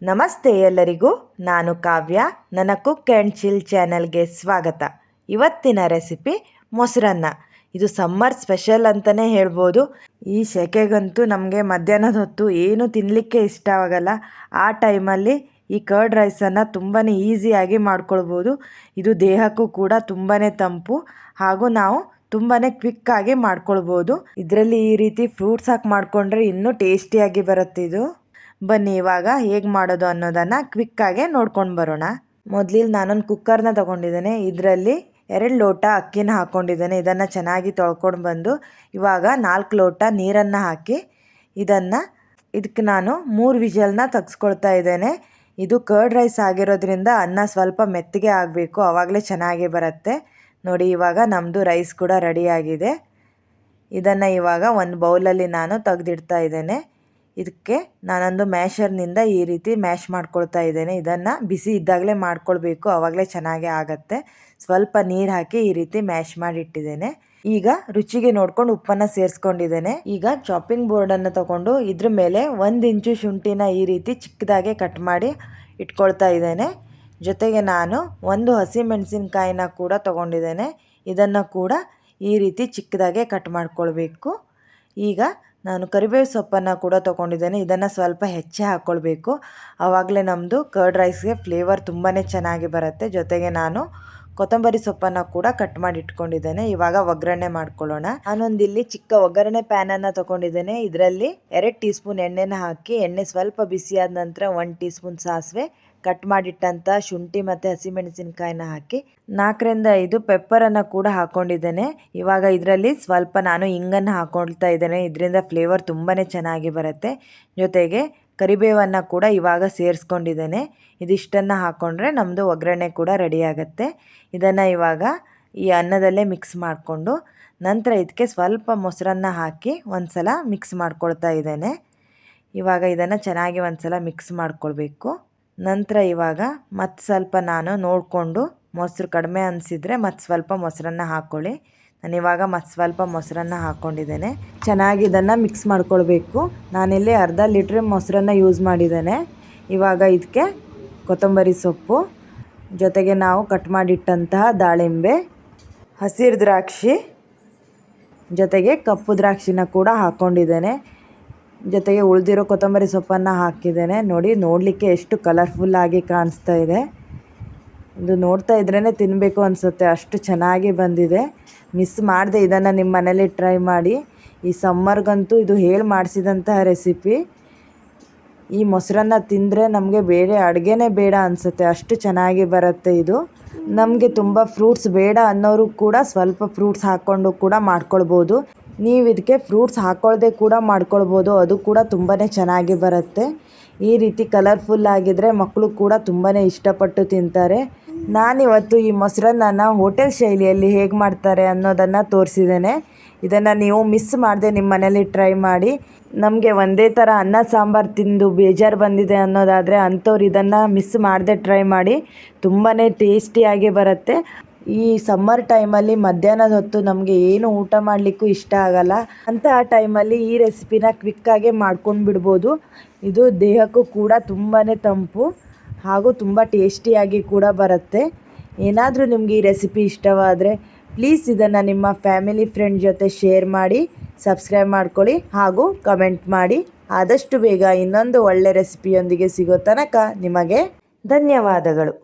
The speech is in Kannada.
ನಮಸ್ತೆ ಎಲ್ಲರಿಗೂ, ನಾನು ಕಾವ್ಯ. ನನ್ನ ಕುಕ್ ಆ್ಯಂಡ್ ಚಿಲ್ ಚಾನಲ್ಗೆ ಸ್ವಾಗತ. ಇವತ್ತಿನ ರೆಸಿಪಿ ಮೊಸರನ್ನ. ಇದು ಸಮ್ಮರ್ ಸ್ಪೆಷಲ್ ಅಂತಲೇ ಹೇಳ್ಬೋದು. ಈ ಸೆಕೆಗಂತೂ ನಮಗೆ ಮಧ್ಯಾಹ್ನದ ಹೊತ್ತು ಏನು ತಿನ್ನಲಿಕ್ಕೆ ಇಷ್ಟವಾಗಲ್ಲ. ಆ ಟೈಮಲ್ಲಿ ಈ ಕರ್ಡ್ ರೈಸನ್ನು ತುಂಬಾ ಈಸಿಯಾಗಿ ಮಾಡ್ಕೊಳ್ಬೋದು. ಇದು ದೇಹಕ್ಕೂ ಕೂಡ ತುಂಬಾ ತಂಪು, ಹಾಗೂ ನಾವು ತುಂಬಾ ಕ್ವಿಕ್ಕಾಗಿ ಮಾಡ್ಕೊಳ್ಬೋದು. ಇದರಲ್ಲಿ ಈ ರೀತಿ ಫ್ರೂಟ್ಸ್ ಹಾಕಿ ಮಾಡಿಕೊಂಡ್ರೆ ಇನ್ನೂ ಟೇಸ್ಟಿಯಾಗಿ ಬರುತ್ತೆ ಇದು. ಬನ್ನಿ ಇವಾಗ ಹೇಗೆ ಮಾಡೋದು ಅನ್ನೋದನ್ನು ಕ್ವಿಕ್ಕಾಗೆ ನೋಡ್ಕೊಂಡು ಬರೋಣ. ಮೊದಲಿಗೆ ನಾನೊಂದು ಕುಕ್ಕರ್ನ ತೊಗೊಂಡಿದ್ದೇನೆ. ಇದರಲ್ಲಿ 2 ಲೋಟ ಅಕ್ಕಿನ ಹಾಕ್ಕೊಂಡಿದ್ದೇನೆ. ಇದನ್ನು ಚೆನ್ನಾಗಿ ತೊಳ್ಕೊಂಡು ಬಂದು ಇವಾಗ 4 ಲೋಟ ನೀರನ್ನು ಹಾಕಿ ಇದಕ್ಕೆ ನಾನು 3 ವಿಷಲ್ನ ತೆಗೆಸ್ಕೊಳ್ತಾ ಇದ್ದೇನೆ. ಇದು ಕರ್ಡ್ ರೈಸ್ ಆಗಿರೋದ್ರಿಂದ ಅನ್ನ ಸ್ವಲ್ಪ ಮೆತ್ತಗೆ ಆಗಬೇಕು, ಆವಾಗಲೇ ಚೆನ್ನಾಗಿ ಬರುತ್ತೆ. ನೋಡಿ, ಇವಾಗ ನಮ್ಮದು ರೈಸ್ ಕೂಡ ರೆಡಿಯಾಗಿದೆ. ಇದನ್ನು ಇವಾಗ ಒಂದು ಬೌಲಲ್ಲಿ ನಾನು ತೆಗೆದಿಡ್ತಾ ಇದ್ದೇನೆ. ಇದಕ್ಕೆ ನಾನೊಂದು ಮ್ಯಾಶರ್ನಿಂದ ಈ ರೀತಿ ಮ್ಯಾಶ್ ಮಾಡ್ಕೊಳ್ತಾ ಇದ್ದೇನೆ. ಇದನ್ನು ಬಿಸಿ ಇದ್ದಾಗಲೇ ಮಾಡ್ಕೊಳ್ಬೇಕು, ಆವಾಗಲೇ ಚೆನ್ನಾಗೇ ಆಗುತ್ತೆ. ಸ್ವಲ್ಪ ನೀರು ಹಾಕಿ ಈ ರೀತಿ ಮ್ಯಾಶ್ ಮಾಡಿ ಇಟ್ಟಿದ್ದೇನೆ. ಈಗ ರುಚಿಗೆ ನೋಡ್ಕೊಂಡು ಉಪ್ಪನ್ನು ಸೇರಿಸ್ಕೊಂಡಿದ್ದೇನೆ. ಈಗ ಚಾಪಿಂಗ್ ಬೋರ್ಡನ್ನು ತಗೊಂಡು ಇದ್ರ ಮೇಲೆ 1 ಇಂಚು ಶುಂಠಿನ ಈ ರೀತಿ ಚಿಕ್ಕದಾಗೆ ಕಟ್ ಮಾಡಿ ಇಟ್ಕೊಳ್ತಾ ಇದ್ದೇನೆ. ಜೊತೆಗೆ ನಾನು 1 ಹಸಿಮೆಣಸಿನಕಾಯಿನ ಕೂಡ ತೊಗೊಂಡಿದ್ದೇನೆ. ಇದನ್ನು ಕೂಡ ಈ ರೀತಿ ಚಿಕ್ಕದಾಗೆ ಕಟ್ ಮಾಡ್ಕೊಳ್ಬೇಕು. ಈಗ ನಾನು ಕರಿಬೇವು ಸೊಪ್ಪನ್ನು ಕೂಡ ತೊಗೊಂಡಿದ್ದೇನೆ. ಇದನ್ನು ಸ್ವಲ್ಪ ಹೆಚ್ಚೆ ಹಾಕ್ಕೊಳ್ಬೇಕು, ಆವಾಗಲೇ ನಮ್ಮದು ಕರ್ಡ್ ರೈಸ್ಗೆ ಫ್ಲೇವರ್ ತುಂಬಾ ಚೆನ್ನಾಗಿ ಬರುತ್ತೆ. ಜೊತೆಗೆ ನಾನು ಕೊತ್ತಂಬರಿ ಸೊಪ್ಪನ್ನು ಕೂಡ ಕಟ್ ಮಾಡಿ ಇಟ್ಕೊಂಡಿದ್ದೇನೆ. ಇವಾಗ ಒಗ್ಗರಣೆ ಮಾಡ್ಕೊಳ್ಳೋಣ. ನಾನೊಂದಿಲ್ಲಿ ಚಿಕ್ಕ ಒಗ್ಗರಣೆ ಪ್ಯಾನನ್ನು ತೊಗೊಂಡಿದ್ದೇನೆ. ಇದರಲ್ಲಿ 2 ಟೀ ಸ್ಪೂನ್ ಎಣ್ಣೆನ ಹಾಕಿ, ಎಣ್ಣೆ ಸ್ವಲ್ಪ ಬಿಸಿಯಾದ ನಂತರ 1 ಟೀ ಸ್ಪೂನ್ ಸಾಸಿವೆ, ಕಟ್ ಮಾಡಿಟ್ಟಂಥ ಶುಂಠಿ ಮತ್ತು ಹಸಿಮೆಣಸಿನಕಾಯಿನ ಹಾಕಿ 4ರಿಂದ 5 ಪೆಪ್ಪರನ್ನು ಕೂಡ ಹಾಕ್ಕೊಂಡಿದ್ದೇನೆ. ಇವಾಗ ಇದರಲ್ಲಿ ಸ್ವಲ್ಪ ನಾನು ಇಂಗನ್ನು ಹಾಕ್ಕೊಳ್ತಾ ಇದ್ದೇನೆ. ಇದರಿಂದ ಫ್ಲೇವರ್ ತುಂಬಾ ಚೆನ್ನಾಗಿ ಬರುತ್ತೆ. ಜೊತೆಗೆ ಕರಿಬೇವನ್ನು ಕೂಡ ಇವಾಗ ಸೇರಿಸ್ಕೊಂಡಿದ್ದೇನೆ. ಇದಿಷ್ಟನ್ನು ಹಾಕ್ಕೊಂಡ್ರೆ ನಮ್ಮದು ಒಗ್ಗರಣೆ ಕೂಡ ರೆಡಿ ಆಗುತ್ತೆ. ಇದನ್ನು ಇವಾಗ ಈ ಅನ್ನದಲ್ಲೇ ಮಿಕ್ಸ್ ಮಾಡಿಕೊಂಡು ನಂತರ ಇದಕ್ಕೆ ಸ್ವಲ್ಪ ಮೊಸರನ್ನ ಹಾಕಿ ಒಂದು ಸಲ ಮಿಕ್ಸ್ ಮಾಡ್ಕೊಳ್ತಾ ಇದ್ದೇನೆ. ಇವಾಗ ಇದನ್ನು ಚೆನ್ನಾಗಿ ಒಂದು ಸಲ ಮಿಕ್ಸ್ ಮಾಡ್ಕೊಳ್ಬೇಕು. ನಂತರ ಇವಾಗ ಮತ್ತು ಸ್ವಲ್ಪ ನಾನು ನೋಡಿಕೊಂಡು ಮೊಸರು ಕಡಿಮೆ ಅನಿಸಿದರೆ ಮತ್ತು ಸ್ವಲ್ಪ ಮೊಸರನ್ನ ಹಾಕ್ಕೊಳ್ಳಿ. ನಾನಿವಾಗ ಮತ್ತು ಸ್ವಲ್ಪ ಮೊಸರನ್ನ ಹಾಕ್ಕೊಂಡಿದ್ದೇನೆ. ಚೆನ್ನಾಗಿ ಇದನ್ನು ಮಿಕ್ಸ್ ಮಾಡ್ಕೊಳ್ಬೇಕು. ನಾನಿಲ್ಲಿ ಅರ್ಧ ಲೀಟ್ರ್ ಮೊಸರನ್ನ ಯೂಸ್ ಮಾಡಿದ್ದೇನೆ. ಇವಾಗ ಇದಕ್ಕೆ ಕೊತ್ತಂಬರಿ ಸೊಪ್ಪು, ಜೊತೆಗೆ ನಾವು ಕಟ್ ಮಾಡಿಟ್ಟಂತಹ ದಾಳಿಂಬೆ, ಹಸಿರು ದ್ರಾಕ್ಷಿ, ಜೊತೆಗೆ ಕಪ್ಪು ದ್ರಾಕ್ಷಿನ ಕೂಡ ಹಾಕ್ಕೊಂಡಿದ್ದೇನೆ. ಜೊತೆಗೆ ಉಳಿದಿರೋ ಕೊತ್ತಂಬರಿ ಸೊಪ್ಪನ್ನು ಹಾಕಿದ್ದೇನೆ. ನೋಡಿ, ನೋಡಲಿಕ್ಕೆ ಎಷ್ಟು ಕಲರ್ಫುಲ್ಲಾಗಿ ಕಾಣಿಸ್ತಾ ಇದೆ. ಇದು ನೋಡ್ತಾ ಇದ್ರೇ ತಿನ್ನಬೇಕು ಅನಿಸುತ್ತೆ, ಅಷ್ಟು ಚೆನ್ನಾಗಿ ಬಂದಿದೆ. ಮಿಸ್ ಮಾಡದೆ ಇದನ್ನು ನಿಮ್ಮ ಮನೇಲಿ ಟ್ರೈ ಮಾಡಿ. ಈ ಸಮ್ಮರ್ಗಂತೂ ಇದು ಹೇಳಿ ಮಾಡಿಸಿದಂತಹ ರೆಸಿಪಿ. ಈ ಮೊಸರನ್ನ ತಿಂದರೆ ನಮಗೆ ಬೇರೆ ಅಡುಗೆನೇ ಬೇಡ ಅನಿಸುತ್ತೆ, ಅಷ್ಟು ಚೆನ್ನಾಗಿ ಬರುತ್ತೆ ಇದು. ನಮಗೆ ತುಂಬ ಫ್ರೂಟ್ಸ್ ಬೇಡ ಅನ್ನೋರು ಕೂಡ ಸ್ವಲ್ಪ ಫ್ರೂಟ್ಸ್ ಹಾಕ್ಕೊಂಡು ಕೂಡ ಮಾಡ್ಕೊಳ್ಬೋದು. ನೀವು ಇದಕ್ಕೆ ಫ್ರೂಟ್ಸ್ ಹಾಕ್ಕೊಳ್ಳದೆ ಕೂಡ ಮಾಡ್ಕೊಳ್ಬೋದು, ಅದು ಕೂಡ ತುಂಬಾ ಚೆನ್ನಾಗಿ ಬರುತ್ತೆ. ಈ ರೀತಿ ಕಲರ್ಫುಲ್ ಆಗಿದ್ದರೆ ಮಕ್ಕಳು ಕೂಡ ತುಂಬಾ ಇಷ್ಟಪಟ್ಟು ತಿಂತಾರೆ. ನಾನಿವತ್ತು ಈ ಮೊಸರನ್ನ ಹೋಟೆಲ್ ಶೈಲಿಯಲ್ಲಿ ಹೇಗೆ ಮಾಡ್ತಾರೆ ಅನ್ನೋದನ್ನು ತೋರಿಸಿದ್ದೇನೆ. ಇದನ್ನು ನೀವು ಮಿಸ್ ಮಾಡದೆ ನಿಮ್ಮ ಮನೇಲಿ ಟ್ರೈ ಮಾಡಿ. ನಮಗೆ ಒಂದೇ ಥರ ಅನ್ನ ಸಾಂಬಾರು ತಿಂದು ಬೇಜಾರು ಬಂದಿದೆ ಅನ್ನೋದಾದರೆ ಅಂಥವ್ರು ಇದನ್ನು ಮಿಸ್ ಮಾಡದೆ ಟ್ರೈ ಮಾಡಿ. ತುಂಬಾ ಟೇಸ್ಟಿಯಾಗಿ ಬರುತ್ತೆ. ಈ ಸಮ್ಮರ್ ಟೈಮಲ್ಲಿ ಮಧ್ಯಾಹ್ನದ ಹೊತ್ತು ನಮಗೆ ಏನು ಊಟ ಮಾಡಲಿಕ್ಕೂ ಇಷ್ಟ ಆಗಲ್ಲ. ಅಂತಹ ಟೈಮಲ್ಲಿ ಈ ರೆಸಿಪಿನ ಕ್ವಿಕ್ಕಾಗೆ ಮಾಡ್ಕೊಂಡು ಬಿಡ್ಬೋದು. ಇದು ದೇಹಕ್ಕೂ ಕೂಡ ತುಂಬಾ ತಂಪು ಹಾಗೂ ತುಂಬ ಟೇಸ್ಟಿಯಾಗಿ ಕೂಡ ಬರುತ್ತೆ. ಏನಾದರೂ ನಿಮಗೆ ಈ ರೆಸಿಪಿ ಇಷ್ಟವಾದರೆ ಪ್ಲೀಸ್ ಇದನ್ನು ನಿಮ್ಮ ಫ್ಯಾಮಿಲಿ ಫ್ರೆಂಡ್ ಜೊತೆ ಶೇರ್ ಮಾಡಿ, ಸಬ್ಸ್ಕ್ರೈಬ್ ಮಾಡ್ಕೊಳ್ಳಿ ಹಾಗೂ ಕಮೆಂಟ್ ಮಾಡಿ. ಆದಷ್ಟು ಬೇಗ ಇನ್ನೊಂದು ಒಳ್ಳೆ ರೆಸಿಪಿಯೊಂದಿಗೆ ಸಿಗೋ ತನಕ ನಿಮಗೆ ಧನ್ಯವಾದಗಳು.